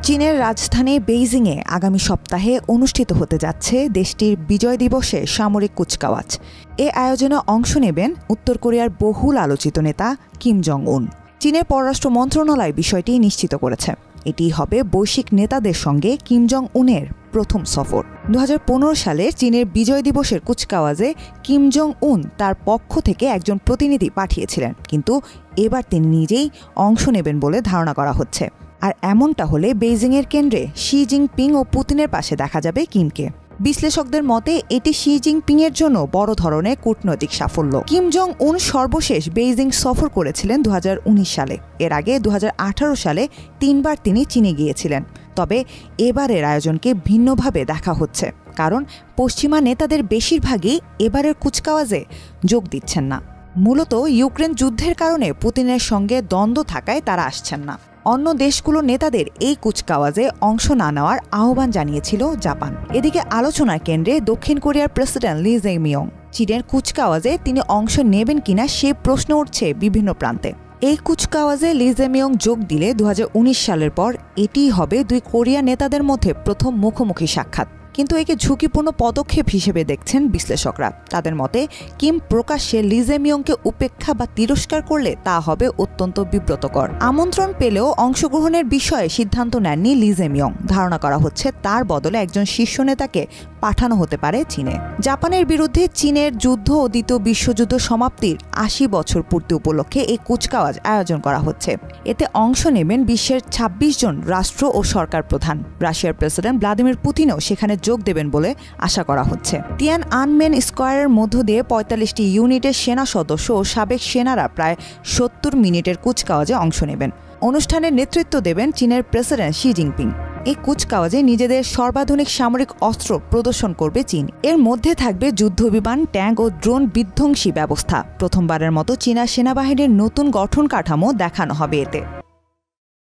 চীনের রাজধানী বেইজিংয়ে আগামী সপ্তাহে অনুষ্ঠিত হতে যাচ্ছে দেশটির বিজয় দিবসে সামরিক কুচকাওয়াজ। এ আয়োজনে অংশ নেবেন উত্তর কোরিয়ার বহুল আলোচিত নেতা কিম জং উন। চীনের পররাষ্ট্র মন্ত্রণালয় বিষয়টি নিশ্চিত করেছে। এটি হবে বৈশ্বিক নেতাদের সঙ্গে কিম জং উনের প্রথম সফর। 2015 সালের চীনের বিজয় দিবসের কুচকাওয়াজে কিম জং উন তার পক্ষ থেকে একজন প্রতিনিধি পাঠিয়েছিলেন, কিন্তু এবার তিনি নিজেই অংশ নেবেন বলে ধারণা করা হচ্ছে। আর এমনটা হলে বেইজিংয়ের কেন্দ্রে শি জিনপিং ও পুতিনের পাশে দেখা যাবে কিমকে। বিশ্লেষকদের মতে এটি শি জিনপিংয়ের জন্য বড় ধরনের কূটনৈতিক সাফল্য। কিম জং উন সর্বশেষ বেইজিং সফর করেছিলেন 2019 সালে। এর আগে 2018 সালে 3 বার তিনি চীনে গিয়েছিলেন। তবে এবারের আয়োজনকে ভিন্নভাবে দেখা হচ্ছে, কারণ পশ্চিমা নেতাদের বেশিরভাগই এবারের কুচকাওয়াজে যোগ দিচ্ছেন না। মূলত ইউক্রেন যুদ্ধের কারণে পুতিনের সঙ্গে দ্বন্দ্ব থাকায় তারা আসছেন না। অন্য দেশগুলোর নেতাদের এই কুচকাওয়াজে অংশ না নেওয়ার আহ্বান জানিয়েছিল জাপান। এদিকে আলোচনার কেন্দ্রে দক্ষিণ কোরিয়ার প্রেসিডেন্ট লি জে-মিয়ং। চীনের কুচকাওয়াজে তিনি অংশ নেবেন কিনা সে প্রশ্ন উঠছে বিভিন্ন প্রান্তে। এই কুচকাওয়াজে লি জে-মিয়ং যোগ দিলে 2019 সালের পর এটিই হবে দুই কোরিয়া নেতাদের মধ্যে প্রথম মুখোমুখি সাক্ষাৎ। কিন্তু একে ঝুঁকিপূর্ণ পদক্ষেপ হিসেবে দেখছেন বিশ্লেষকরা। তাদের মতে কিম প্রকাশ্যে লি জে-মিয়ংকে উপেক্ষা বা তিরস্কার করলে তা হবে অত্যন্ত বিব্রতকর। আমন্ত্রণ পেলেও অংশগ্রহণের বিষয়ে সিদ্ধান্ত নেননি লি জে-মিয়ং। ধারণা করা হচ্ছে তার বদলে একজন শীর্ষ নেতাকে পাঠানো হতে পারে চীনে। জাপানের বিরুদ্ধে চীনের যুদ্ধ ও দ্বিতীয় বিশ্বযুদ্ধ সমাপ্তির 80 বছর পূর্তি উপলক্ষে এই কুচকাওয়াজ আয়োজন করা হচ্ছে। এতে অংশ নেবেন বিশ্বের 26 জন রাষ্ট্র ও সরকার প্রধান। রাশিয়ার প্রেসিডেন্ট ভ্লাদিমির পুতিনও সেখানে যোগ দেবেন বলে আশা করা হচ্ছে। তিয়ান আনমেন স্কোয়ারের মধ্য দিয়ে 45টি ইউনিটের সেনা সদস্য ও সাবেক সেনারা প্রায় 70 মিনিটের কুচকাওয়াজে অংশ নেবেন। অনুষ্ঠানের নেতৃত্ব দেবেন চীনের প্রেসিডেন্ট শি জিনপিং। এই কুচকাওয়াজে নিজেদের সর্বাধুনিক সামরিক অস্ত্র প্রদর্শন করবে চীন। এর মধ্যে থাকবে যুদ্ধবিমান, ট্যাঙ্ক ও ড্রোন বিধ্বংসী ব্যবস্থা। প্রথমবারের মতো চীনা সেনাবাহিনীর নতুন গঠন কাঠামো দেখানো হবে এতে।